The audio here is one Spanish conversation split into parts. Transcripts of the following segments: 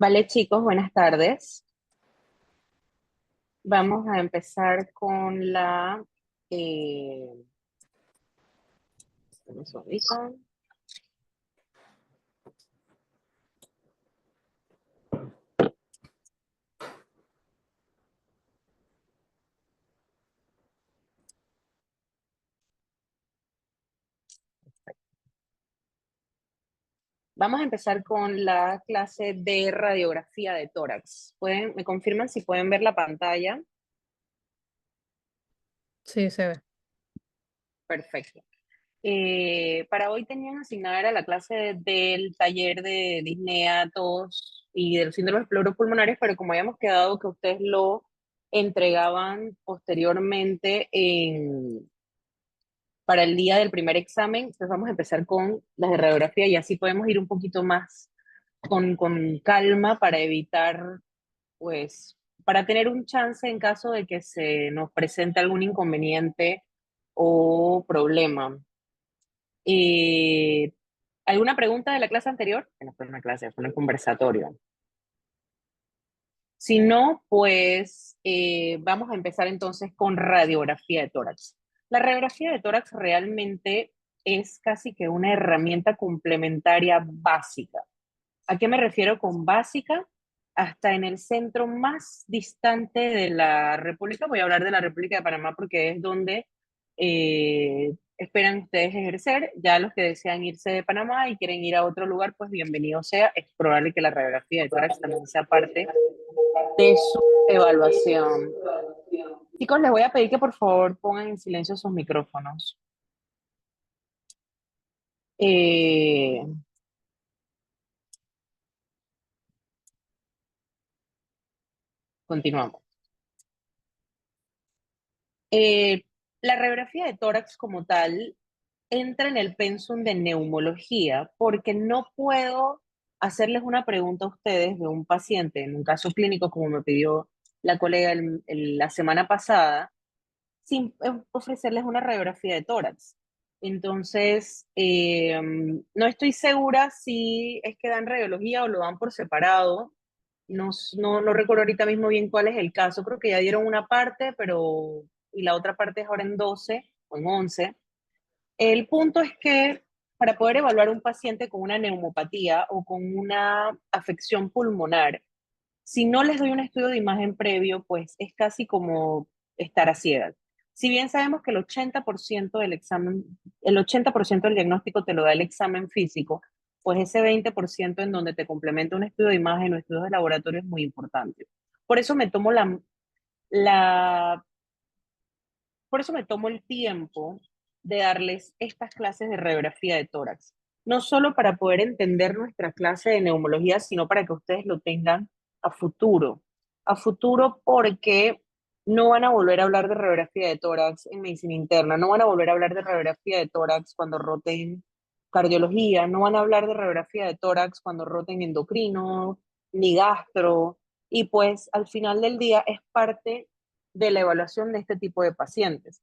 Vale, chicos, buenas tardes. Vamos a empezar con eh, un segundito. Vamos a empezar con la clase de radiografía de tórax. ¿Me confirman si pueden ver la pantalla? Sí, se ve. Perfecto. Para hoy tenían asignada la clase del taller de disnea, tos y de los síndromes pleuropulmonares, pero como habíamos quedado que ustedes lo entregaban posteriormente para el día del primer examen, entonces vamos a empezar con las de radiografía y así podemos ir un poquito más con calma para evitar, pues, para tener un chance en caso de que se nos presente algún inconveniente o problema. Eh, ¿Alguna pregunta de la clase anterior? Que no fue una clase, fue un conversatorio. Si no, pues vamos a empezar entonces con radiografía de tórax. La radiografía de tórax realmente es casi que una herramienta complementaria básica. ¿A qué me refiero con básica? Hasta en el centro más distante de la República, voy a hablar de la República de Panamá porque es donde esperan ustedes ejercer. Ya los que desean irse de Panamá y quieren ir a otro lugar, pues bienvenido sea. Es probable que la radiografía de tórax también sea parte de su evaluación. Chicos, les voy a pedir que por favor pongan en silencio sus micrófonos. Eh, Continuamos. Eh, la radiografía de tórax como tal entra en el pensum de neumología porque no puedo hacerles una pregunta a ustedes de un paciente, en un caso clínico como me pidió la colega la semana pasada, sin ofrecerles una radiografía de tórax. Entonces, no estoy segura si es que dan radiología o lo dan por separado. No recuerdo ahorita mismo bien cuál es el caso. Creo que ya dieron una parte, pero y la otra parte es ahora en 12 o en 11. El punto es que para poder evaluar un paciente con una neumopatía o con una afección pulmonar, si no les doy un estudio de imagen previo, pues es casi como estar a ciegas. Si bien sabemos que el 80% del diagnóstico te lo da el examen físico, pues ese 20% en donde te complementa un estudio de imagen o estudios de laboratorio es muy importante. Por eso me tomo la, por eso me tomo el tiempo de darles estas clases de radiografía de tórax. No solo para poder entender nuestra clase de neumología, sino para que ustedes lo tengan a futuro. A futuro porque no van a volver a hablar de radiografía de tórax en medicina interna, no van a volver a hablar de radiografía de tórax cuando roten cardiología, no van a hablar de radiografía de tórax cuando roten endocrino, ni gastro, y pues al final del día es parte de la evaluación de este tipo de pacientes.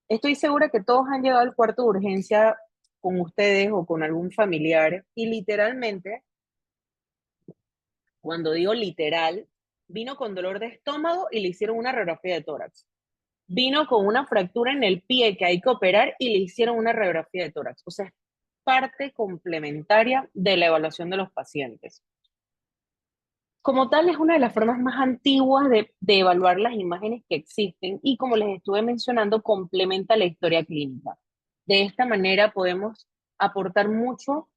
Estoy segura que todos han llegado al cuarto de urgencia con ustedes o con algún familiar y literalmente, cuando digo literal, vino con dolor de estómago y le hicieron una radiografía de tórax. Vino con una fractura en el pie que hay que operar y le hicieron una radiografía de tórax. O sea, es parte complementaria de la evaluación de los pacientes. Como tal, es una de las formas más antiguas de evaluar las imágenes que existen y como les estuve mencionando, complementa la historia clínica. De esta manera podemos aportar mucho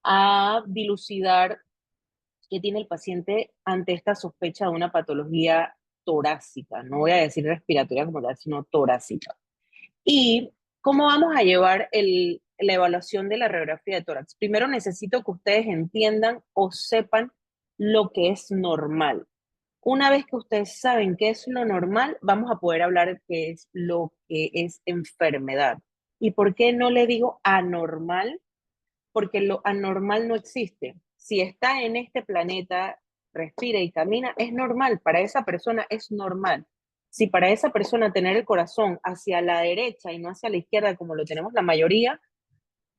a dilucidar qué tiene el paciente ante esta sospecha de una patología torácica. No voy a decir respiratoria como tal, sino torácica. ¿Y cómo vamos a llevar la evaluación de la radiografía de tórax? Primero necesito que ustedes entiendan o sepan lo que es normal. Una vez que ustedes saben qué es lo normal, vamos a poder hablar de qué es lo que es enfermedad. ¿Y por qué no le digo anormal? Porque lo anormal no existe. Si está en este planeta, respira y camina, es normal, para esa persona es normal. Si para esa persona tener el corazón hacia la derecha y no hacia la izquierda como lo tenemos la mayoría,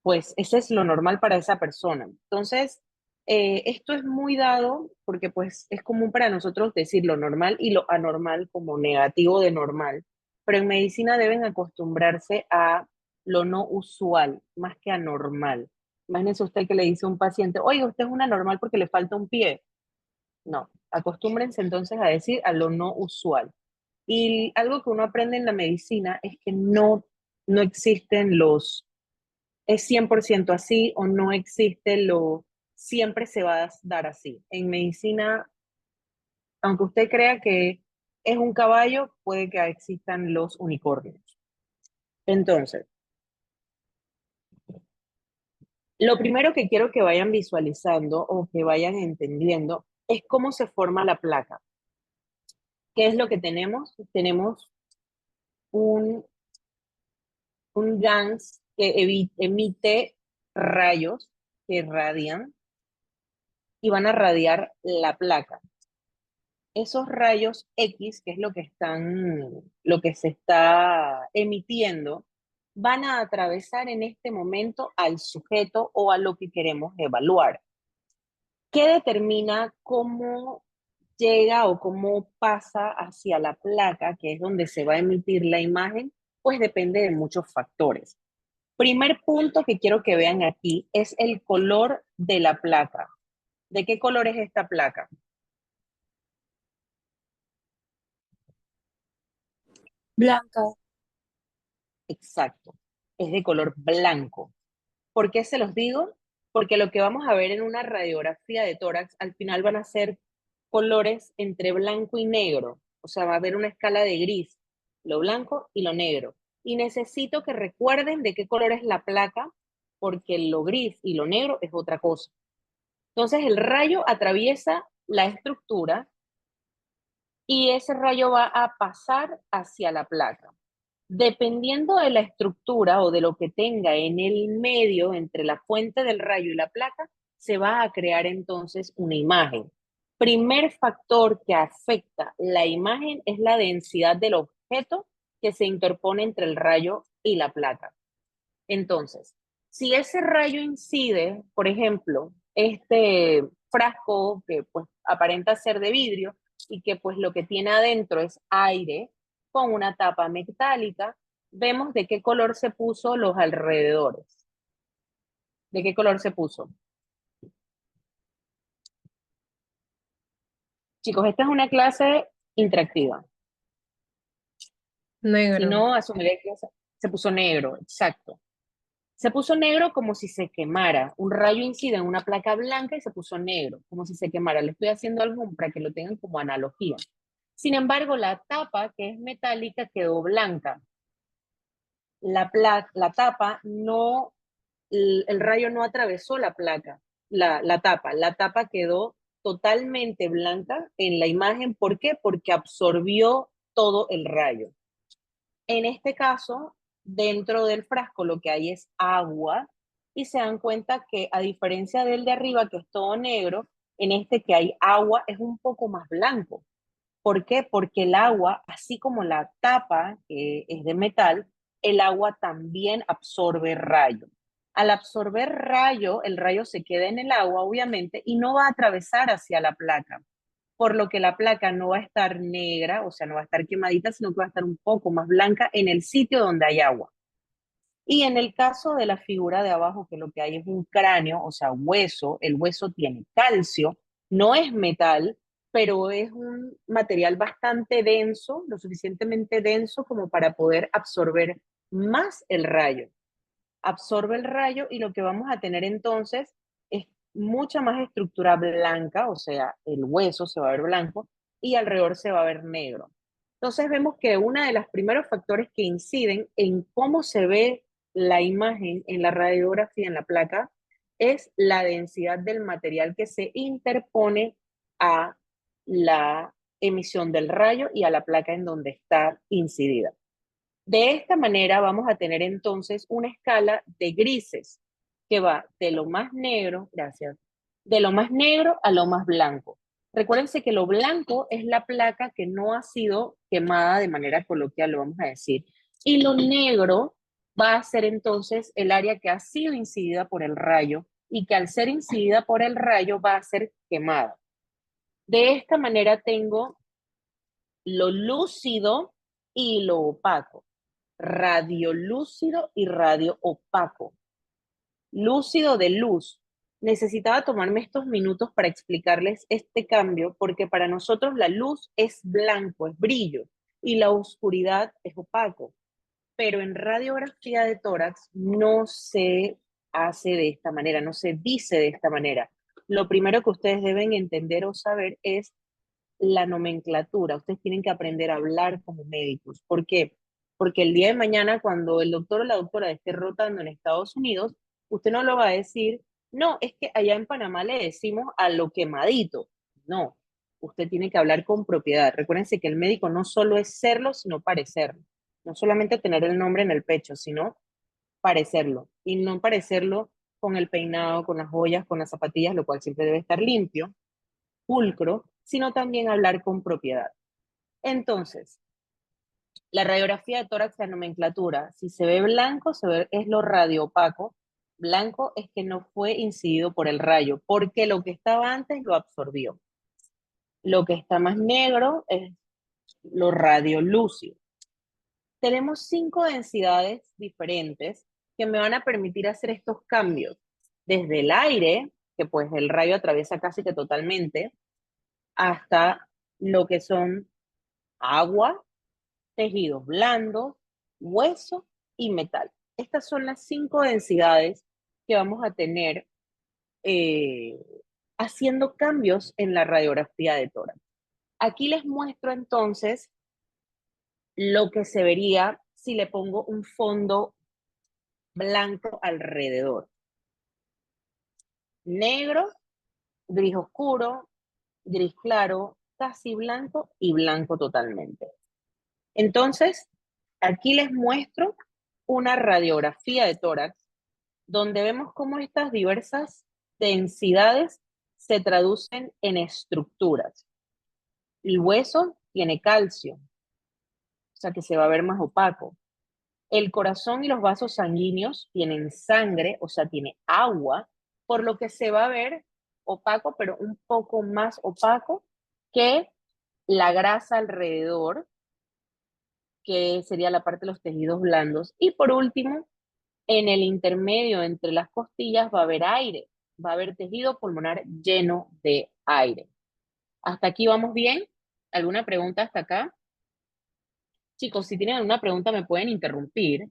pues ese es lo normal para esa persona. Entonces, Esto es muy dado porque pues es común para nosotros decir lo normal y lo anormal como negativo de normal, pero en medicina deben acostumbrarse a lo no usual más que anormal. Imagínense usted que le dice a un paciente, oye, usted es un anormal porque le falta un pie. No, acostúmbrense entonces a decir a lo no usual. Y algo que uno aprende en la medicina es que no existen los es 100% así o no existe siempre se va a dar así. En medicina, aunque usted crea que es un caballo, puede que existan los unicornios. Entonces, lo primero que quiero que vayan visualizando o que vayan entendiendo es cómo se forma la placa. ¿Qué es lo que tenemos? Tenemos un, un GANS que emite rayos que irradian y van a radiar la placa. Esos rayos X, que es lo que se está emitiendo, van a atravesar en este momento al sujeto o a lo que queremos evaluar. ¿Qué determina cómo llega o cómo pasa hacia la placa, que es donde se va a emitir la imagen? Pues depende de muchos factores. Primer punto que quiero que vean aquí es el color de la placa. ¿De qué color es esta placa? Blanca. Exacto, es de color blanco. ¿Por qué se los digo? Porque lo que vamos a ver en una radiografía de tórax al final van a ser colores entre blanco y negro. O sea, va a haber una escala de gris, lo blanco y lo negro. Y necesito que recuerden de qué color es la placa, porque lo gris y lo negro es otra cosa. Entonces el rayo atraviesa la estructura y ese rayo va a pasar hacia la placa. Dependiendo de la estructura o de lo que tenga en el medio entre la fuente del rayo y la placa, se va a crear entonces una imagen. Primer factor que afecta la imagen es la densidad del objeto que se interpone entre el rayo y la placa. Entonces, si ese rayo incide, por ejemplo, este frasco que pues aparenta ser de vidrio y que pues lo que tiene adentro es aire con una tapa metálica, vemos de qué color se puso los alrededores. ¿De qué color se puso? Chicos, esta es una clase interactiva. Si Negro. no, asumiré que se puso negro, exacto. Se puso negro como si se quemara. Un rayo incide en una placa blanca y se puso negro, como si se quemara. Le estoy haciendo algo para que lo tengan como analogía. Sin embargo, la tapa, que es metálica, quedó blanca. La tapa no, el rayo no atravesó la placa, la tapa. La tapa quedó totalmente blanca en la imagen. ¿Por qué? Porque absorbió todo el rayo. En este caso, dentro del frasco lo que hay es agua y se dan cuenta que a diferencia del de arriba, que es todo negro, en este que hay agua es un poco más blanco. ¿Por qué? Porque el agua, así como la tapa, que es de metal, el agua también absorbe rayo. Al absorber rayo, el rayo se queda en el agua, obviamente, y no va a atravesar hacia la placa, por lo que la placa no va a estar negra, o sea, no va a estar quemadita, sino que va a estar un poco más blanca en el sitio donde hay agua. Y en el caso de la figura de abajo, que lo que hay es un cráneo, o sea, hueso, el hueso tiene calcio, no es metal, pero es un material bastante denso, lo suficientemente denso como para poder absorber más el rayo. Absorbe el rayo y lo que vamos a tener entonces es mucha más estructura blanca, o sea, el hueso se va a ver blanco y alrededor se va a ver negro. Entonces vemos que uno de los primeros factores que inciden en cómo se ve la imagen en la radiografía, en la placa, es la densidad del material que se interpone a la emisión del rayo y a la placa en donde está incidida. De esta manera vamos a tener entonces una escala de grises que va de lo más negro, gracias, de lo más negro a lo más blanco. Recuérdense que lo blanco es la placa que no ha sido quemada de manera coloquial, lo vamos a decir, y lo negro va a ser entonces el área que ha sido incidida por el rayo y que al ser incidida por el rayo va a ser quemada. De esta manera tengo lo lúcido y lo opaco, radiolúcido y radio opaco. Lúcido de luz. Necesitaba tomarme estos minutos para explicarles este cambio, porque para nosotros la luz es blanco, es brillo, y la oscuridad es opaco. Pero en radiografía de tórax no se hace de esta manera, no se dice de esta manera. Lo primero que ustedes deben entender o saber es la nomenclatura. Ustedes tienen que aprender a hablar como médicos. ¿Por qué? Porque el día de mañana, cuando el doctor o la doctora esté rotando en Estados Unidos, usted no lo va a decir, no, es que allá en Panamá le decimos a lo quemadito. No, usted tiene que hablar con propiedad. Recuérdense que el médico no solo es serlo, sino parecerlo. No solamente tener el nombre en el pecho, sino parecerlo. Y no parecerlo con el peinado, con las joyas, con las zapatillas, lo cual siempre debe estar limpio, pulcro, sino también hablar con propiedad. Entonces, la radiografía de tórax, la nomenclatura, si se ve blanco, es lo radiopaco. Blanco es que no fue incidido por el rayo, porque lo que estaba antes lo absorbió. Lo que está más negro es lo radiolúcido. Tenemos 5 densidades diferentes que me van a permitir hacer estos cambios. Desde el aire, que pues el rayo atraviesa casi que totalmente, hasta lo que son agua, tejidos blandos, hueso y metal. Estas son las 5 densidades que vamos a tener eh, haciendo cambios en la radiografía de tórax. Aquí les muestro entonces lo que se vería si le pongo un fondo blanco alrededor. Negro, gris oscuro, gris claro, casi blanco y blanco totalmente. Entonces, aquí les muestro una radiografía de tórax donde vemos cómo estas diversas densidades se traducen en estructuras. El hueso tiene calcio, o sea que se va a ver más opaco. El corazón y los vasos sanguíneos tienen sangre, o sea, tiene agua, por lo que se va a ver opaco, pero un poco más opaco que la grasa alrededor, que sería la parte de los tejidos blandos. Y por último, en el intermedio entre las costillas va a haber aire, va a haber tejido pulmonar lleno de aire. ¿Hasta aquí vamos bien? ¿Alguna pregunta hasta acá? Chicos, si tienen alguna pregunta me pueden interrumpir.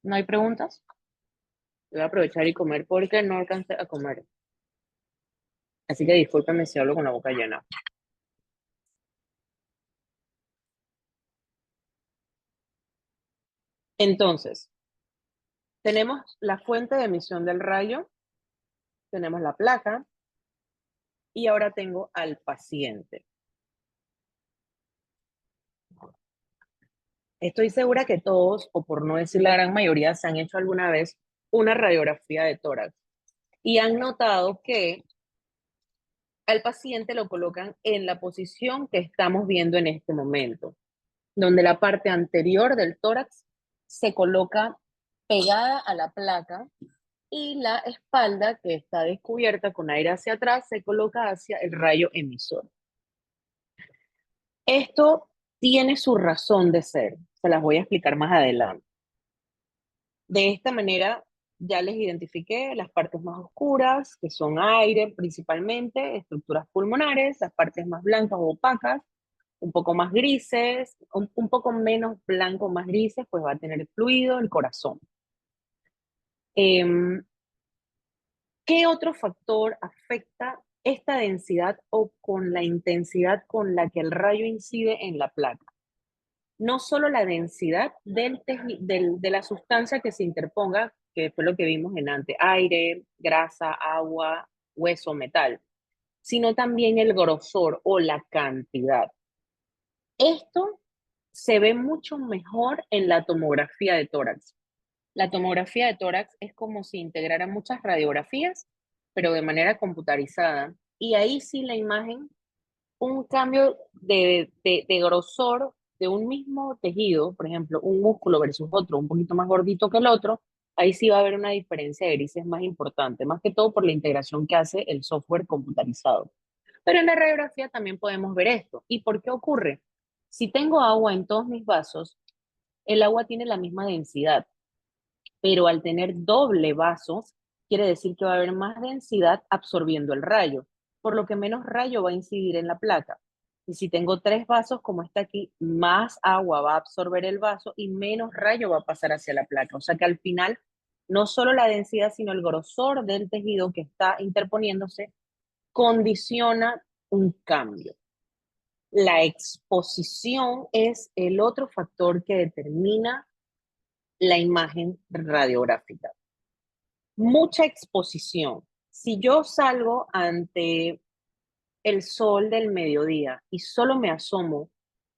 ¿No hay preguntas? Voy a aprovechar y comer porque no alcancé a comer. Así que discúlpenme si hablo con la boca llena. Entonces, tenemos la fuente de emisión del rayo, tenemos la placa y ahora tengo al paciente. Estoy segura que todos, o por no decir la gran mayoría, se han hecho alguna vez una radiografía de tórax y han notado que al paciente lo colocan en la posición que estamos viendo en este momento, donde la parte anterior del tórax se coloca pegada a la placa y la espalda, que está descubierta con aire hacia atrás, se coloca hacia el rayo emisor. Esto tiene su razón de ser, se las voy a explicar más adelante. De esta manera ya les identifiqué las partes más oscuras, que son aire principalmente, estructuras pulmonares, las partes más blancas o opacas, un poco más grises, un poco menos blanco, más grises, pues va a tener fluido, el corazón. ¿Qué otro factor afecta esta densidad o con la intensidad con la que el rayo incide en la placa? No solo la densidad de la sustancia que se interponga, que fue lo que vimos en antes, aire, grasa, agua, hueso, metal, sino también el grosor o la cantidad. Esto se ve mucho mejor en la tomografía de tórax. La tomografía de tórax es como si integrara muchas radiografías, pero de manera computarizada. Y ahí sí la imagen, un cambio de grosor de un mismo tejido, por ejemplo, un músculo versus otro, un poquito más gordito que el otro, Ahí sí va a haber una diferencia de grises más importante, más que todo por la integración que hace el software computarizado. Pero en la radiografía también podemos ver esto. ¿Y por qué ocurre? Si tengo agua en todos mis vasos, el agua tiene la misma densidad, pero al tener doble vaso, quiere decir que va a haber más densidad absorbiendo el rayo, por lo que menos rayo va a incidir en la placa. Y si tengo tres vasos, como está aquí, más agua va a absorber el vaso y menos rayo va a pasar hacia la placa. O sea que al final, no solo la densidad, sino el grosor del tejido que está interponiéndose condiciona un cambio. La exposición es el otro factor que determina la imagen radiográfica. Mucha exposición. Si yo salgo ante el sol del mediodía y solo me asomo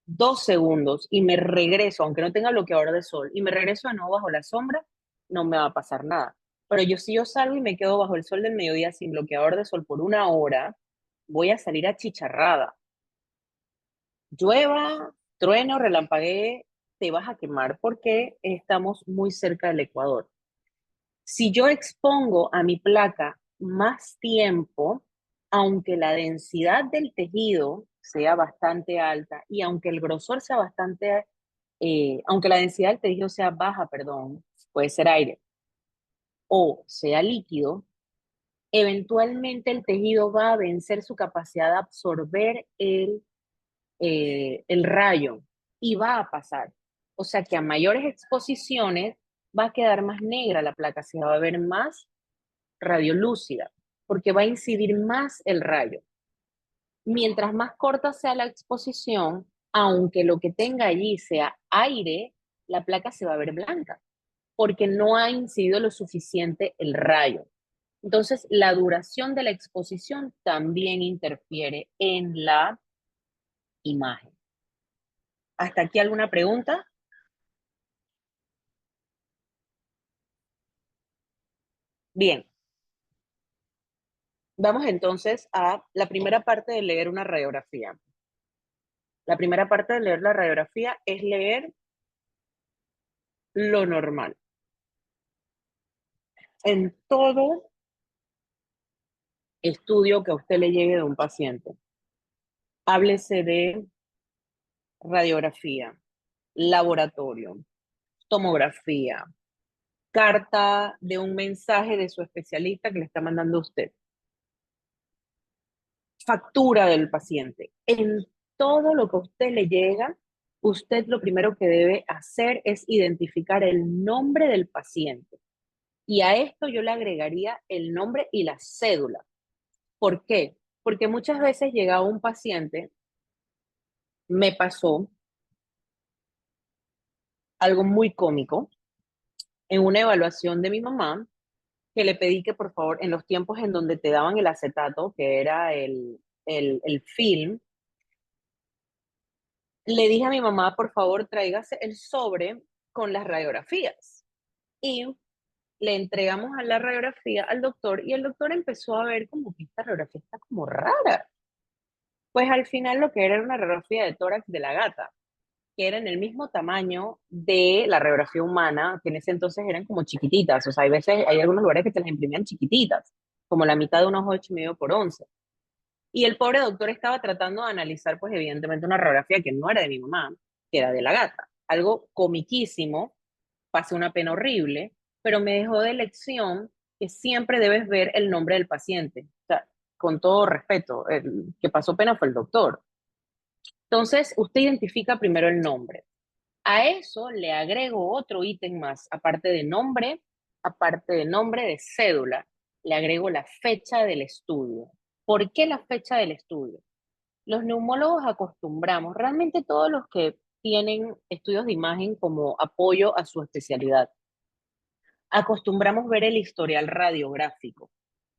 2 segundos y me regreso, aunque no tenga bloqueador de sol, y me regreso de nuevo bajo la sombra, no me va a pasar nada. Pero si yo salgo y me quedo bajo el sol del mediodía sin bloqueador de sol por 1 hora, voy a salir achicharrada. Llueva, trueno, relampaguee, te vas a quemar porque estamos muy cerca del Ecuador. Si yo expongo a mi placa más tiempo, aunque la densidad del tejido sea bastante alta y aunque el grosor sea bastante, aunque la densidad del tejido sea baja, perdón, puede ser aire o sea líquido, eventualmente el tejido va a vencer su capacidad de absorber el rayo y va a pasar. O sea que a mayores exposiciones va a quedar más negra la placa, se va a ver más radiolúcida, porque va a incidir más el rayo. Mientras más corta sea la exposición, aunque lo que tenga allí sea aire, la placa se va a ver blanca, porque no ha incidido lo suficiente el rayo. Entonces, la duración de la exposición también interfiere en la imagen. ¿Hasta aquí alguna pregunta? Bien, vamos entonces a la primera parte de leer una radiografía. La primera parte de leer la radiografía es leer lo normal. En todo estudio que a usted le llegue de un paciente, háblese de radiografía, laboratorio, tomografía, carta de un mensaje de su especialista que le está mandando a usted, factura del paciente. En todo lo que a usted le llega, usted lo primero que debe hacer es identificar el nombre del paciente. Y a esto yo le agregaría el nombre y la cédula. ¿Por qué? Porque muchas veces llega un paciente, me pasó algo muy cómico en una evaluación de mi mamá, que le pedí que por favor, en los tiempos en donde te daban el acetato, que era el film, le dije a mi mamá, por favor, tráigase el sobre con las radiografías. Y le entregamos a la radiografía al doctor y el doctor empezó a ver como que esta radiografía está como rara. Pues al final lo que era una radiografía de tórax de la gata, que era en el mismo tamaño de la radiografía humana, que en ese entonces eran como chiquititas. O sea, hay veces, hay algunos lugares que te las imprimían chiquititas, como la mitad de unos 8,5 por 11. Y el pobre doctor estaba tratando de analizar, pues evidentemente, una radiografía que no era de mi mamá, que era de la gata. Algo comiquísimo, pasé una pena horrible, pero me dejó de lección que siempre debes ver el nombre del paciente. O sea, con todo respeto, el que pasó pena fue el doctor. Entonces, usted identifica primero el nombre. A eso le agrego otro ítem más, aparte de nombre de cédula, le agrego la fecha del estudio. ¿Por qué la fecha del estudio? Los neumólogos acostumbramos, realmente todos los que tienen estudios de imagen como apoyo a su especialidad, acostumbramos ver el historial radiográfico.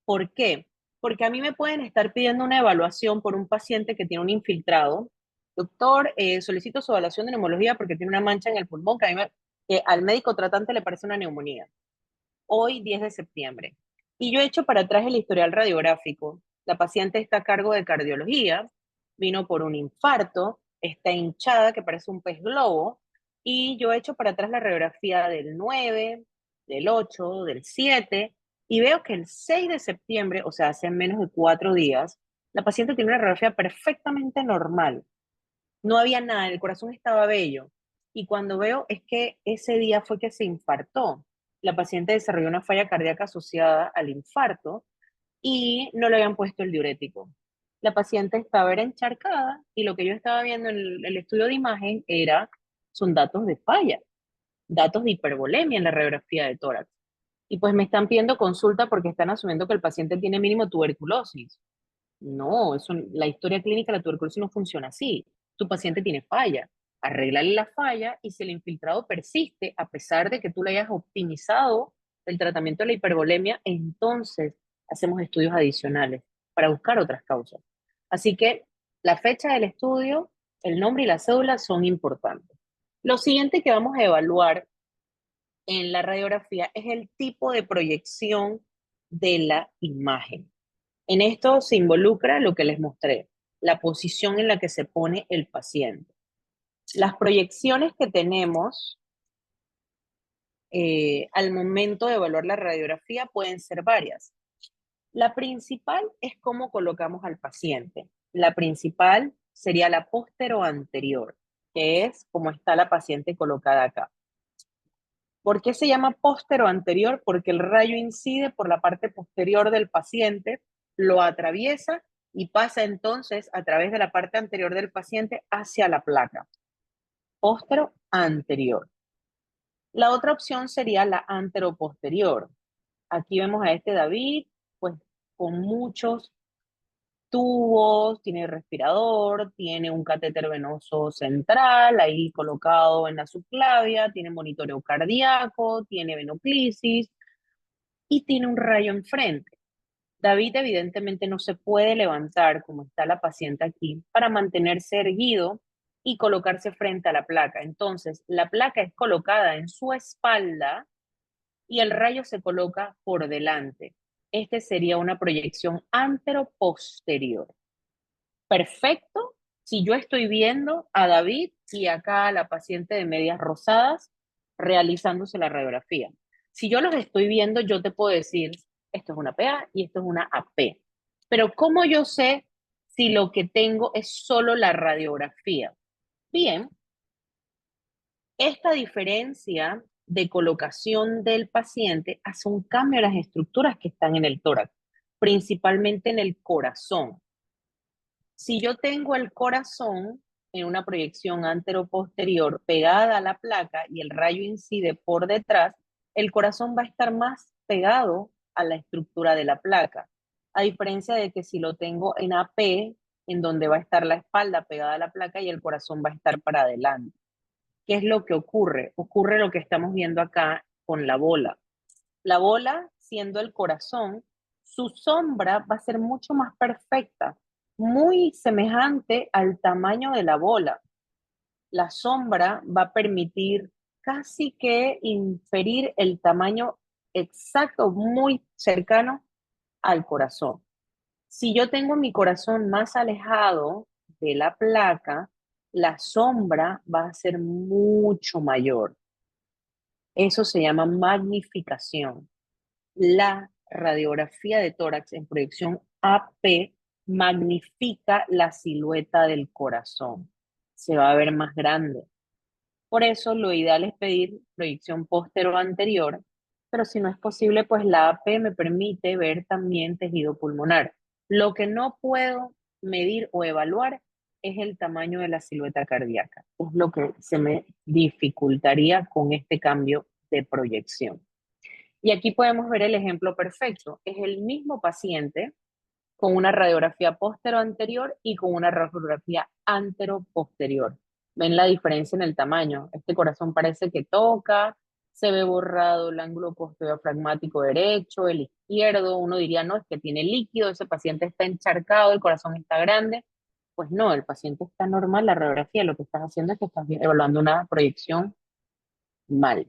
¿Por qué? Porque a mí me pueden estar pidiendo una evaluación por un paciente que tiene un infiltrado. Doctor, solicito su evaluación de neumología porque tiene una mancha en el pulmón que al médico tratante le parece una neumonía. Hoy, 10 de septiembre. Y yo he hecho para atrás el historial radiográfico. La paciente está a cargo de cardiología, vino por un infarto, está hinchada, que parece un pez globo, y yo he hecho para atrás la radiografía del 9, del 8, del 7, y veo que el 6 de septiembre, o sea, hace menos de 4 días, la paciente tiene una radiografía perfectamente normal. No había nada, el corazón estaba bello. Y cuando veo es que ese día fue que se infartó. La paciente desarrolló una falla cardíaca asociada al infarto y no le habían puesto el diurético. La paciente estaba era encharcada y lo que yo estaba viendo en el estudio de imagen son datos de falla, datos de hipervolemia en la radiografía de tórax. Y pues me están pidiendo consulta porque están asumiendo que el paciente tiene mínimo tuberculosis. No, la historia clínica de la tuberculosis no funciona así. Tu paciente tiene falla. Arréglale la falla y si el infiltrado persiste, a pesar de que tú le hayas optimizado el tratamiento de la hipervolemia, entonces hacemos estudios adicionales para buscar otras causas. Así que la fecha del estudio, el nombre y la cédula son importantes. Lo siguiente que vamos a evaluar en la radiografía es el tipo de proyección de la imagen. En esto se involucra lo que les mostré, la posición en la que se pone el paciente. Las proyecciones que tenemos al momento de evaluar la radiografía pueden ser varias. La principal es cómo colocamos al paciente. La principal sería la póstero anterior, que es como está la paciente colocada acá. ¿Por qué se llama póstero anterior? Porque el rayo incide por la parte posterior del paciente, lo atraviesa y pasa entonces a través de la parte anterior del paciente hacia la placa. Póstero anterior. La otra opción sería la anteroposterior. Aquí vemos a este David, pues con muchos tubos, tiene respirador, tiene un catéter venoso central ahí colocado en la subclavia, tiene monitoreo cardíaco, tiene venoclisis y tiene un rayo enfrente. David evidentemente no se puede levantar como está la paciente aquí para mantenerse erguido y colocarse frente a la placa. Entonces, la placa es colocada en su espalda y el rayo se coloca por delante. Este sería una proyección anteroposterior. Perfecto si yo estoy viendo a David y acá a la paciente de medias rosadas realizándose la radiografía. Si yo los estoy viendo, yo te puedo decir, esto es una PA y esto es una AP. Pero ¿cómo yo sé si lo que tengo es solo la radiografía? Bien, esta diferencia de colocación del paciente hace un cambio en las estructuras que están en el tórax, principalmente en el corazón. Si yo tengo el corazón en una proyección anteroposterior pegada a la placa y el rayo incide por detrás, el corazón va a estar más pegado a la estructura de la placa. A diferencia de que si lo tengo en AP, en donde va a estar la espalda pegada a la placa y el corazón va a estar para adelante. ¿Qué es lo que ocurre? Ocurre lo que estamos viendo acá con la bola. La bola, siendo el corazón, su sombra va a ser mucho más perfecta, muy semejante al tamaño de la bola. La sombra va a permitir casi que inferir el tamaño exacto, muy cercano al corazón. Si yo tengo mi corazón más alejado de la placa, la sombra va a ser mucho mayor. Eso se llama magnificación. La radiografía de tórax en proyección AP magnifica la silueta del corazón. Se va a ver más grande. Por eso lo ideal es pedir proyección póstero anterior, pero si no es posible, pues la AP me permite ver también tejido pulmonar. Lo que no puedo medir o evaluar es el tamaño de la silueta cardíaca. Es lo que se me dificultaría con este cambio de proyección. Y aquí podemos ver el ejemplo perfecto. Es el mismo paciente con una radiografía póstero anterior y con una radiografía antero posterior. ¿Ven la diferencia en el tamaño? Este corazón parece que toca, se ve borrado el ángulo postdiafragmático derecho, el izquierdo. Uno diría, no, es que tiene líquido, ese paciente está encharcado, el corazón está grande. Pues no, el paciente está normal, la radiografía lo que estás haciendo es que estás evaluando una proyección mal.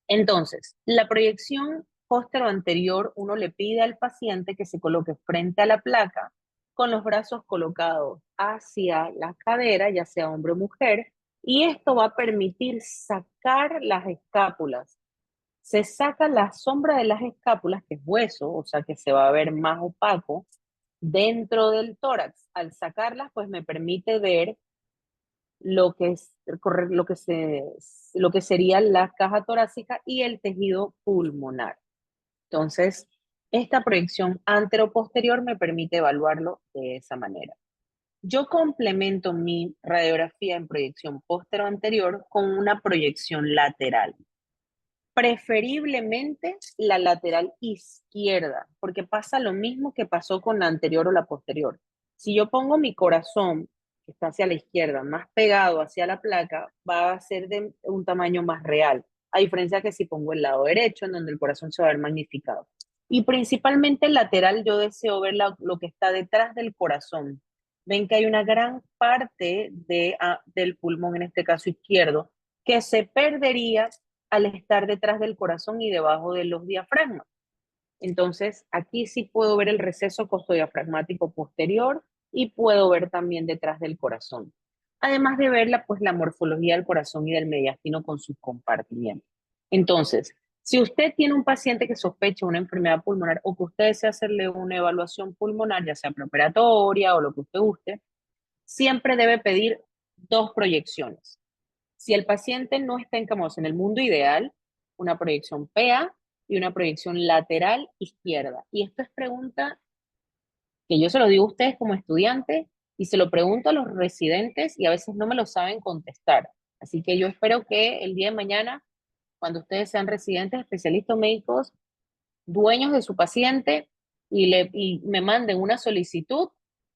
Entonces, la proyección póstero anterior, uno le pide al paciente que se coloque frente a la placa con los brazos colocados hacia la cadera, ya sea hombre o mujer, y esto va a permitir sacar las escápulas Se saca la sombra de las escápulas, que es hueso, o sea que se va a ver más opaco dentro del tórax. Al sacarlas, pues me permite ver lo que es lo que sería la caja torácica y el tejido pulmonar. Entonces, esta proyección antero-posterior me permite evaluarlo de esa manera. Yo complemento mi radiografía en proyección postero-anterior con una proyección lateral, preferiblemente la lateral izquierda, porque pasa lo mismo que pasó con la anterior o la posterior. Si yo pongo mi corazón, que está hacia la izquierda, más pegado hacia la placa, va a ser de un tamaño más real, a diferencia que si pongo el lado derecho, en donde el corazón se va a ver magnificado. Y principalmente el lateral, yo deseo ver lo que está detrás del corazón. Ven que hay una gran parte del pulmón, en este caso izquierdo, que se perdería al estar detrás del corazón y debajo de los diafragmas. Entonces, aquí sí puedo ver el receso costodiafragmático posterior y puedo ver también detrás del corazón. Además de ver pues, la morfología del corazón y del mediastino con sus compartimientos. Entonces, si usted tiene un paciente que sospecha una enfermedad pulmonar o que usted desea hacerle una evaluación pulmonar, ya sea preoperatoria o lo que usted guste, siempre debe pedir dos proyecciones. Si el paciente no está encamados en el mundo ideal, una proyección PA y una proyección lateral izquierda. Y esto es pregunta que yo se lo digo a ustedes como estudiantes y se lo pregunto a los residentes y a veces no me lo saben contestar. Así que yo espero que el día de mañana, cuando ustedes sean residentes, especialistas médicos, dueños de su paciente y me manden una solicitud,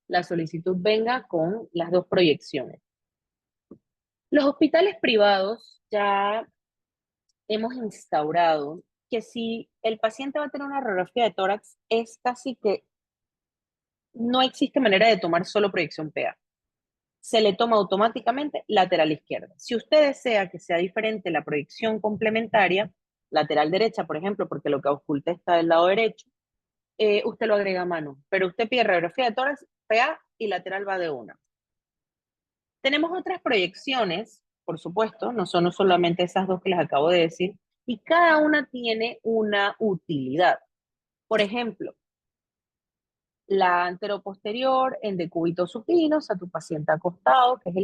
la solicitud venga con las dos proyecciones. Los hospitales privados ya hemos instaurado que si el paciente va a tener una radiografía de tórax, es casi que no existe manera de tomar solo proyección PA. Se le toma automáticamente lateral izquierda. Si usted desea que sea diferente la proyección complementaria, lateral derecha, por ejemplo, porque lo que oculta está del lado derecho, usted lo agrega a mano. Pero usted pide radiografía de tórax, PA y lateral va de una. Tenemos otras proyecciones, por supuesto, no son solamente esas dos que les acabo de decir, y cada una tiene una utilidad. Por ejemplo, la anteroposterior en decúbito supino, o sea, tu paciente acostado, que es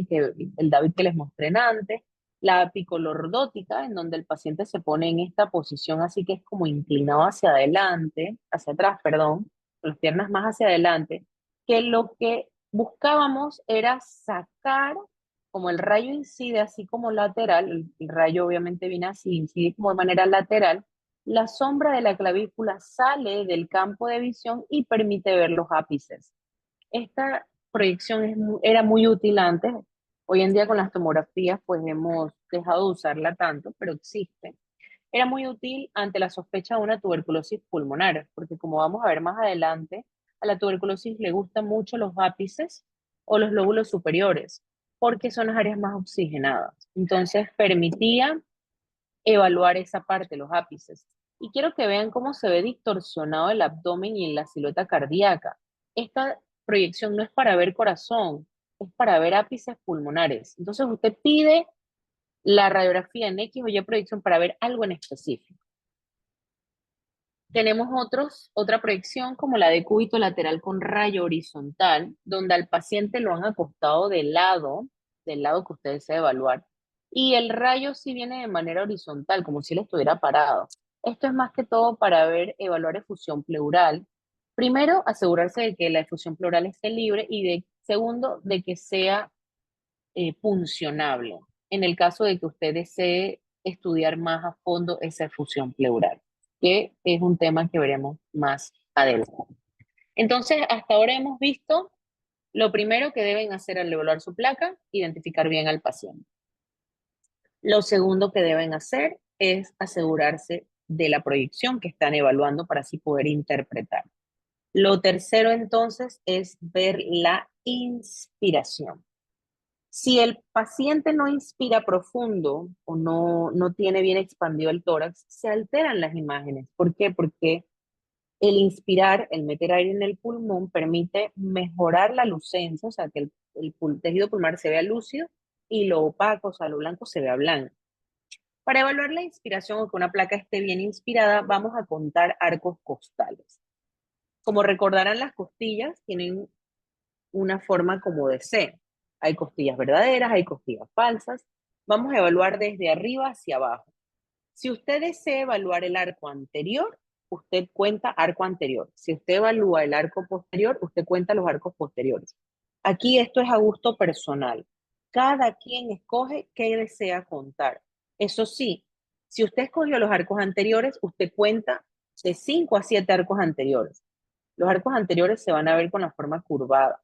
el David que les mostré antes, la apicolordótica, en donde el paciente se pone en esta posición así que es como inclinado hacia adelante, hacia atrás, perdón, con las piernas más hacia adelante, que lo que buscábamos era sacar, como el rayo incide así como lateral, el rayo obviamente viene así, incide como de manera lateral, la sombra de la clavícula sale del campo de visión y permite ver los ápices. Esta proyección era muy útil antes. Hoy en día con las tomografías pues hemos dejado de usarla tanto, pero existe. Era muy útil ante la sospecha de una tuberculosis pulmonar, porque como vamos a ver más adelante, a la tuberculosis le gustan mucho los ápices o los lóbulos superiores, porque son las áreas más oxigenadas. Entonces permitía evaluar esa parte, los ápices. Y quiero que vean cómo se ve distorsionado el abdomen y en la silueta cardíaca. Esta proyección no es para ver corazón, es para ver ápices pulmonares. Entonces usted pide la radiografía en X o Y proyección para ver algo en específico. Tenemos otra proyección como la de cúbito lateral con rayo horizontal, donde al paciente lo han acostado del lado que usted desea evaluar. Y el rayo sí viene de manera horizontal, como si él estuviera parado. Esto es más que todo para evaluar efusión pleural. Primero, asegurarse de que la efusión pleural esté libre y segundo, de que sea puncionable, en el caso de que usted desee estudiar más a fondo esa efusión pleural, que es un tema que veremos más adelante. Entonces, hasta ahora hemos visto lo primero que deben hacer al evaluar su placa, identificar bien al paciente. Lo segundo que deben hacer es asegurarse de la proyección que están evaluando para así poder interpretar. Lo tercero entonces es ver la inspiración. Si el paciente no inspira profundo o no tiene bien expandido el tórax, se alteran las imágenes. ¿Por qué? Porque el inspirar, el meter aire en el pulmón, permite mejorar la lucencia, o sea, que el tejido pulmonar se vea lúcido y lo opaco, o sea, lo blanco se vea blanco. Para evaluar la inspiración o que una placa esté bien inspirada, vamos a contar arcos costales. Como recordarán, las costillas tienen una forma como de C. Hay costillas verdaderas, hay costillas falsas. Vamos a evaluar desde arriba hacia abajo. Si usted desea evaluar el arco anterior, usted cuenta arco anterior. Si usted evalúa el arco posterior, usted cuenta los arcos posteriores. Aquí esto es a gusto personal. Cada quien escoge qué desea contar. Eso sí, si usted escogió los arcos anteriores, usted cuenta de 5 a 7 arcos anteriores. Los arcos anteriores se van a ver con la forma curvada.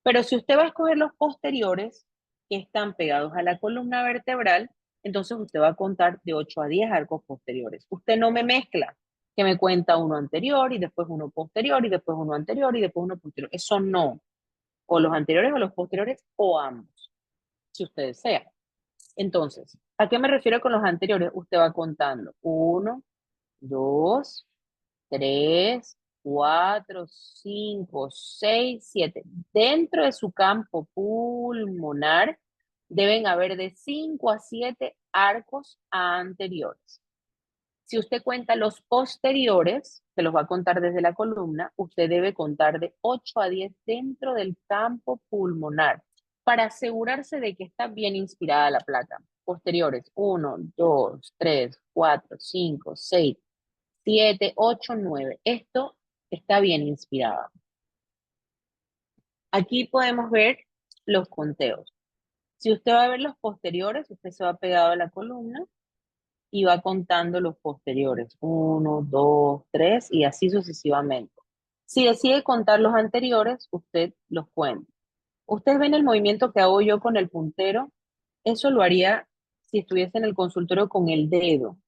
Pero si usted va a escoger los posteriores, que están pegados a la columna vertebral, entonces usted va a contar de 8 a 10 arcos posteriores. Usted no me mezcla, que me cuenta uno anterior y después uno posterior y después uno anterior y después uno posterior. Eso no. O los anteriores o los posteriores o ambos, si usted desea. Entonces, ¿a qué me refiero con los anteriores? Usted va contando 1, 2, 3, 4, 5, 6, 7. Dentro de su campo pulmonar deben haber de 5 a 7 arcos anteriores. Si usted cuenta los posteriores, que los va a contar desde la columna, usted debe contar de 8 a 10 dentro del campo pulmonar para asegurarse de que está bien inspirada la placa. Posteriores, 1, 2, 3, 4, 5, 6, 7, 8, 9. Esto está bien inspirado. Aquí podemos ver los conteos. Si usted va a ver los posteriores, usted se va pegado a la columna y va contando los posteriores. 1, 2, 3 y así sucesivamente. Si decide contar los anteriores, usted los cuenta. Ustedes ven el movimiento que hago yo con el puntero. Eso lo haría si estuviese en el consultorio con el dedo.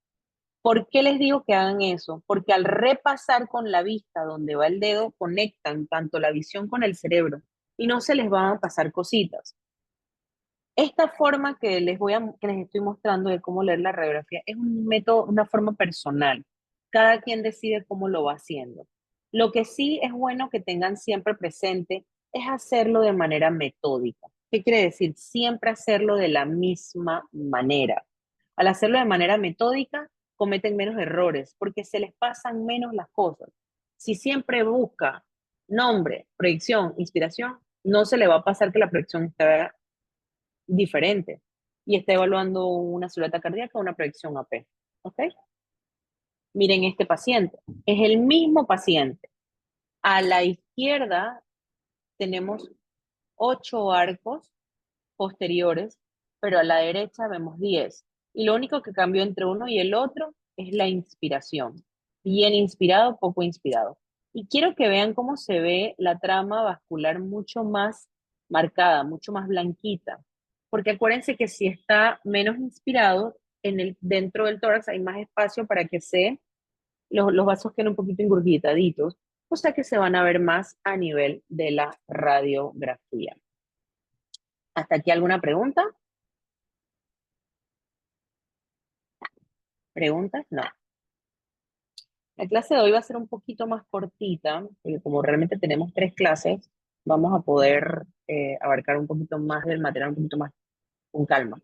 ¿Por qué les digo que hagan eso? Porque al repasar con la vista donde va el dedo, conectan tanto la visión con el cerebro y no se les van a pasar cositas. Esta forma que les estoy mostrando de cómo leer la radiografía es un método, una forma personal. Cada quien decide cómo lo va haciendo. Lo que sí es bueno que tengan siempre presente es hacerlo de manera metódica. ¿Qué quiere decir? Siempre hacerlo de la misma manera. Al hacerlo de manera metódica, cometen menos errores porque se les pasan menos las cosas. Si siempre busca nombre, proyección, inspiración, no se le va a pasar que la proyección esté diferente y está evaluando una silueta cardíaca o una proyección AP. ¿Ok? Miren este paciente. Es el mismo paciente. A la izquierda tenemos 8 arcos posteriores, pero a la derecha vemos 10. Y lo único que cambió entre uno y el otro es la inspiración. Bien inspirado, poco inspirado. Y quiero que vean cómo se ve la trama vascular mucho más marcada, mucho más blanquita. Porque acuérdense que si está menos inspirado, dentro del tórax hay más espacio para que los vasos queden un poquito engurguitaditos, o sea que se van a ver más a nivel de la radiografía. ¿Hasta aquí alguna pregunta? ¿Preguntas? No. La clase de hoy va a ser un poquito más cortita, porque como realmente tenemos 3 clases, vamos a poder abarcar un poquito más del material, un poquito más con calma.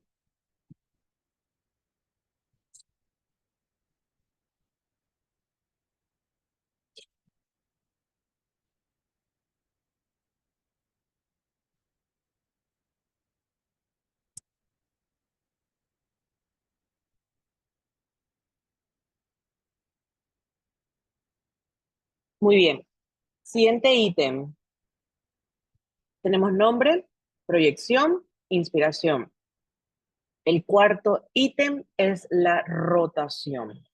Muy bien. Siguiente ítem. Tenemos nombre, proyección, inspiración. El cuarto ítem es la rotación.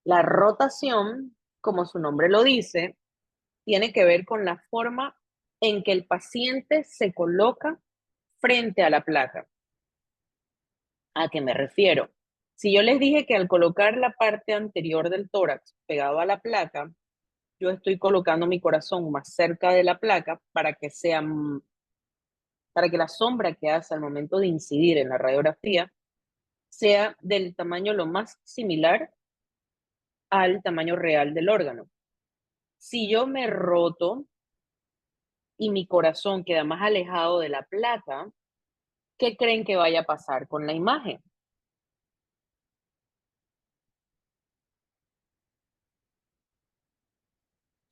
La rotación, como su nombre lo dice, tiene que ver con la forma en que el paciente se coloca frente a la placa. ¿A qué me refiero? Si yo les dije que al colocar la parte anterior del tórax pegado a la placa, yo estoy colocando mi corazón más cerca de la placa para que la sombra que hace al momento de incidir en la radiografía sea del tamaño lo más similar al tamaño real del órgano. Si yo me roto, y mi corazón queda más alejado de la placa, ¿qué creen que vaya a pasar con la imagen?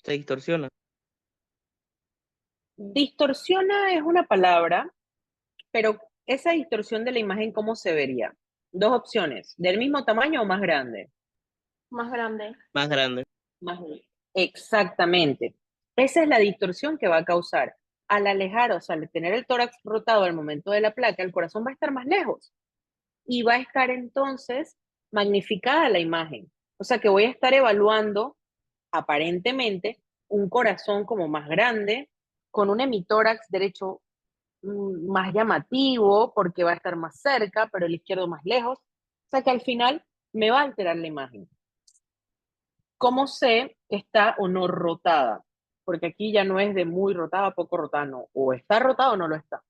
Se distorsiona. Distorsiona es una palabra, pero esa distorsión de la imagen, ¿cómo se vería? Dos opciones, ¿del mismo tamaño o más grande? Más grande. Más grande. Más grande. Exactamente. Esa es la distorsión que va a causar. Al alejar, o sea, al tener el tórax rotado al momento de la placa, el corazón va a estar más lejos y va a estar entonces magnificada la imagen. O sea que voy a estar evaluando aparentemente un corazón como más grande, con un hemitórax derecho más llamativo porque va a estar más cerca, pero el izquierdo más lejos. O sea que al final me va a alterar la imagen. ¿Cómo sé que está o no rotada? Porque aquí ya no es de muy rotada, poco rotada, no. O está rotada o no lo está.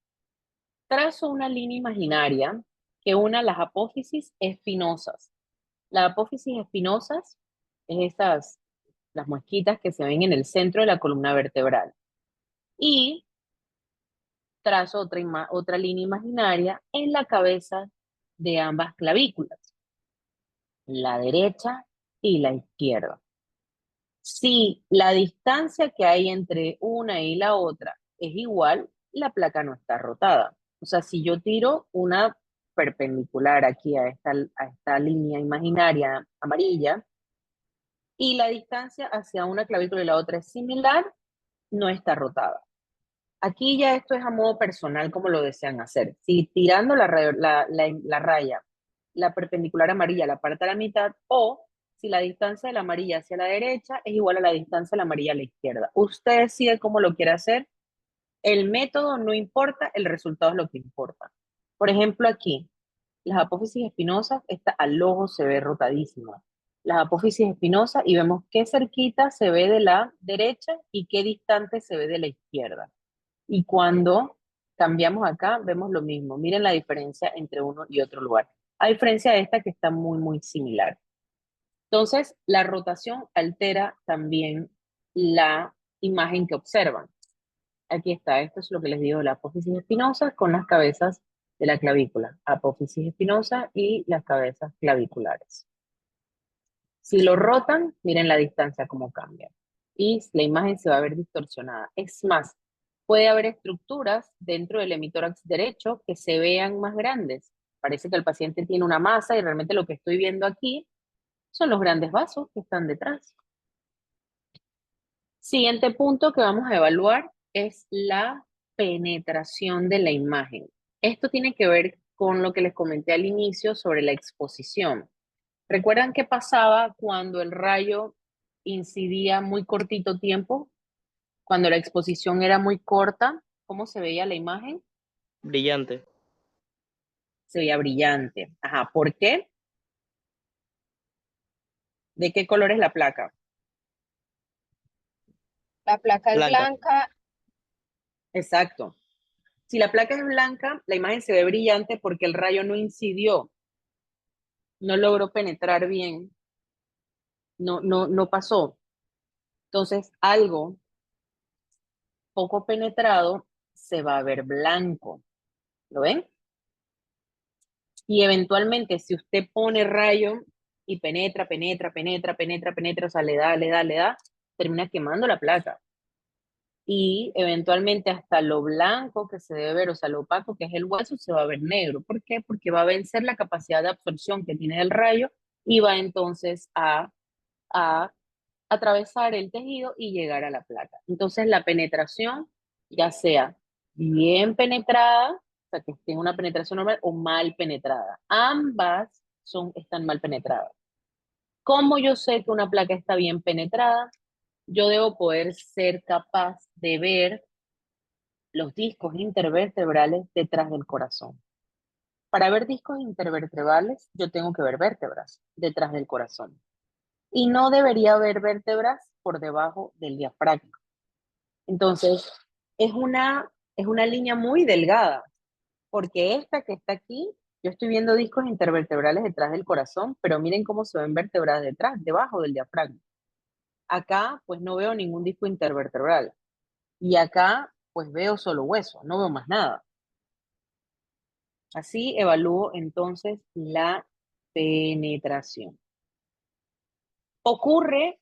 Trazo una línea imaginaria que una las apófisis espinosas. Las apófisis espinosas es esas, las mosquitas que se ven en el centro de la columna vertebral. Y trazo otra línea imaginaria en la cabeza de ambas clavículas, la derecha y la izquierda. Si la distancia que hay entre una y la otra es igual, la placa no está rotada. O sea, si yo tiro una perpendicular aquí a esta línea imaginaria amarilla y la distancia hacia una clavícula y la otra es similar, no está rotada. Aquí ya esto es a modo personal como lo desean hacer. Si tirando la raya, la perpendicular amarilla la parte a la mitad, o si la distancia de la amarilla hacia la derecha es igual a la distancia de la amarilla a la izquierda. Usted decide cómo lo quiere hacer. El método no importa, el resultado es lo que importa. Por ejemplo, aquí, las apófisis espinosas, esta al ojo se ve rotadísima. Las apófisis espinosas y vemos qué cerquita se ve de la derecha y qué distante se ve de la izquierda. Y cuando cambiamos acá, vemos lo mismo. Miren la diferencia entre uno y otro lugar. A diferencia de esta que está muy, muy similar. Entonces, la rotación altera también la imagen que observan. Aquí está, esto es lo que les digo, la apófisis espinosa con las cabezas de la clavícula. Apófisis espinosa y las cabezas claviculares. Si lo rotan, miren la distancia cómo cambia. Y la imagen se va a ver distorsionada. Es más, puede haber estructuras dentro del hemitórax derecho que se vean más grandes. Parece que el paciente tiene una masa y realmente lo que estoy viendo aquí son los grandes vasos que están detrás. Siguiente punto que vamos a evaluar es la penetración de la imagen. Esto tiene que ver con lo que les comenté al inicio sobre la exposición. ¿Recuerdan qué pasaba cuando el rayo incidía muy cortito tiempo? Cuando la exposición era muy corta, ¿cómo se veía la imagen? Brillante. Se veía brillante. Ajá, ¿por qué? ¿De qué color es la placa? La placa es Blanca. blanca. Exacto. Si la placa es blanca, la imagen se ve brillante porque el rayo no incidió, no logró penetrar bien, no pasó. Entonces, algo poco penetrado se va a ver blanco. ¿Lo ven? Y eventualmente, si usted pone rayo y penetra, o sea, le da, termina quemando la placa. Y eventualmente hasta lo blanco que se debe ver, o sea, lo opaco que es el hueso, se va a ver negro. ¿Por qué? Porque va a vencer la capacidad de absorción que tiene el rayo y va entonces a atravesar el tejido y llegar a la placa. Entonces la penetración, ya sea bien penetrada, o sea, que esté en una penetración normal o mal penetrada. Ambas están mal penetradas. ¿Cómo yo sé que una placa está bien penetrada? Yo debo poder ser capaz de ver los discos intervertebrales detrás del corazón. Para ver discos intervertebrales, yo tengo que ver vértebras detrás del corazón. Y no debería haber vértebras por debajo del diafragma. Entonces, es una línea muy delgada, porque esta que está aquí, yo estoy viendo discos intervertebrales detrás del corazón, pero miren cómo se ven vértebras detrás, debajo del diafragma. Acá, pues no veo ningún disco intervertebral. Y acá pues veo solo hueso, no veo más nada. Así evalúo entonces la penetración. Ocurre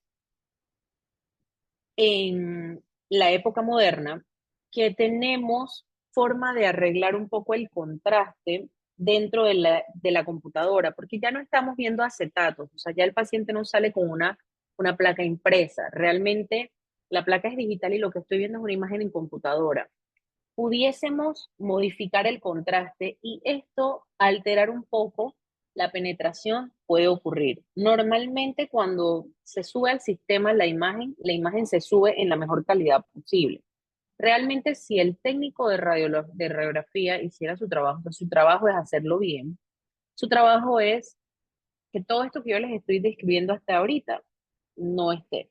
en la época moderna que tenemos forma de arreglar un poco el contraste dentro de la computadora, porque ya no estamos viendo acetatos, o sea, ya el paciente no sale con una placa impresa, realmente la placa es digital y lo que estoy viendo es una imagen en computadora. Pudiésemos modificar el contraste y esto alterar un poco la penetración puede ocurrir. Normalmente cuando se sube al sistema la imagen se sube en la mejor calidad posible. Realmente si el técnico de radiografía hiciera su trabajo es hacerlo bien. Su trabajo es que todo esto que yo les estoy describiendo hasta ahorita no esté.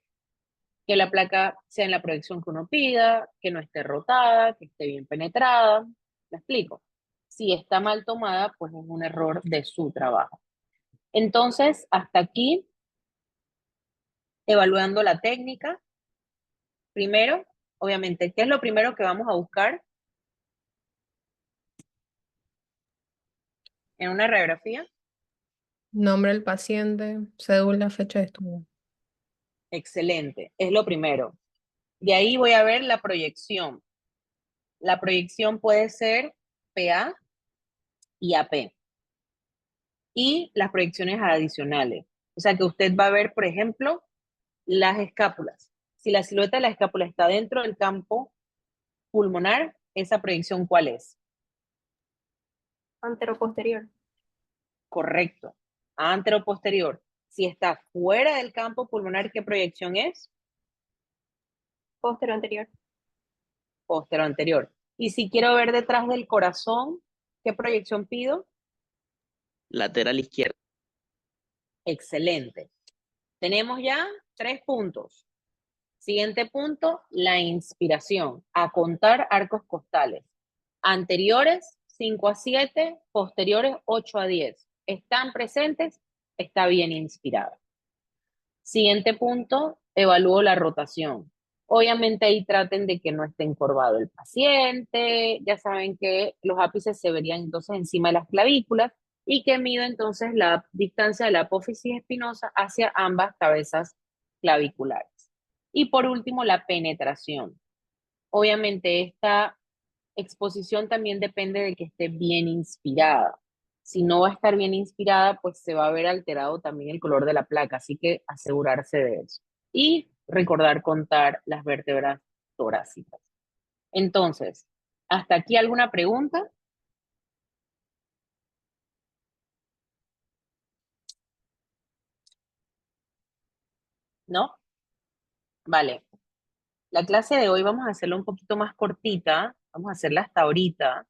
Que la placa sea en la proyección que uno pida, que no esté rotada, que esté bien penetrada. ¿Me explico? Si está mal tomada, pues es un error de su trabajo. Entonces, hasta aquí, evaluando la técnica. Primero, obviamente, ¿qué es lo primero que vamos a buscar en una radiografía? Nombre del paciente, cédula, fecha de estudio. Excelente, es lo primero. De ahí voy a ver la proyección. La proyección puede ser PA y AP. Y las proyecciones adicionales. O sea que usted va a ver, por ejemplo, las escápulas. Si la silueta de la escápula está dentro del campo pulmonar, esa proyección, ¿cuál es? Anteroposterior. Correcto. Anteroposterior. Si está fuera del campo pulmonar, ¿qué proyección es? Posterior anterior. Posterior. Y si quiero ver detrás del corazón, ¿qué proyección pido? Lateral izquierda. Excelente. Tenemos ya 3 puntos. Siguiente punto, la inspiración. A contar arcos costales. Anteriores, 5 a 7, posteriores, 8 a 10. ¿Están presentes? Está bien inspirada. Siguiente punto, evalúo la rotación. Obviamente ahí traten de que no esté encorvado el paciente. Ya saben que los ápices se verían entonces encima de las clavículas y que mido entonces la distancia de la apófisis espinosa hacia ambas cabezas claviculares. Y por último, la penetración. Obviamente esta exposición también depende de que esté bien inspirada. Si no va a estar bien inspirada, pues se va a ver alterado también el color de la placa, así que asegurarse de eso. Y recordar contar las vértebras torácicas. Entonces, ¿hasta aquí alguna pregunta? ¿No? Vale. La clase de hoy vamos a hacerla un poquito más cortita, vamos a hacerla hasta ahorita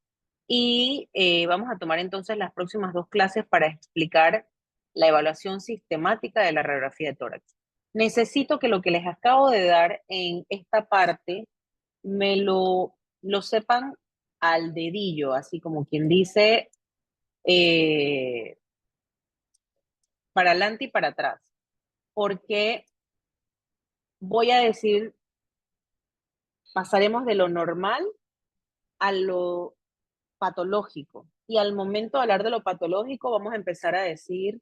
y vamos a tomar entonces las próximas 2 clases para explicar la evaluación sistemática de la radiografía de tórax. Necesito que lo que les acabo de dar en esta parte me lo sepan al dedillo, así como quien dice eh, para adelante y para atrás, porque voy a decir, pasaremos de lo normal a lo patológico. Y al momento de hablar de lo patológico, vamos a empezar a decir,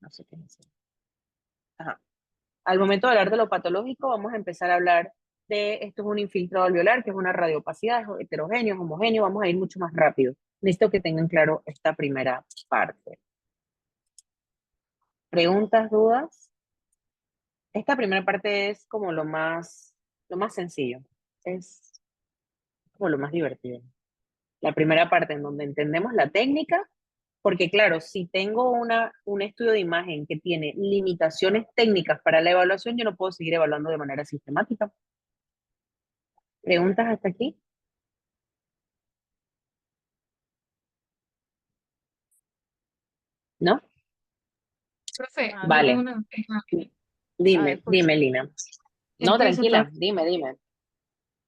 no sé qué es eso. Ajá. Al momento de hablar de lo patológico, vamos a empezar a hablar de esto es un infiltrado alveolar, que es una radiopacidad, es heterogéneo, es homogéneo, vamos a ir mucho más rápido. Necesito que tengan claro esta primera parte. ¿Preguntas, dudas? Esta primera parte es como lo más sencillo, es como lo más divertido. La primera parte en donde entendemos la técnica. Porque claro, si tengo un estudio de imagen que tiene limitaciones técnicas para la evaluación, yo no puedo seguir evaluando de manera sistemática. ¿Preguntas hasta aquí? ¿No? Profe, yo tengo Vale. A ver, escucho. Dime, Lina. es No, que se está, tranquila, dime.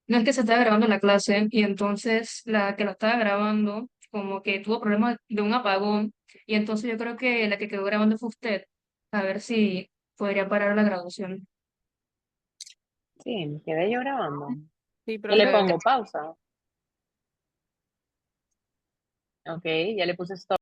no es que se estaba grabando la clase y entonces la que lo estaba grabando como que tuvo problemas de un apagón y entonces yo creo que la que quedó grabando fue usted. A ver si podría parar la grabación. Sí, me quedé yo grabando. Sí, Yo le profe. pongo pausa. Ok, ya le puse stop.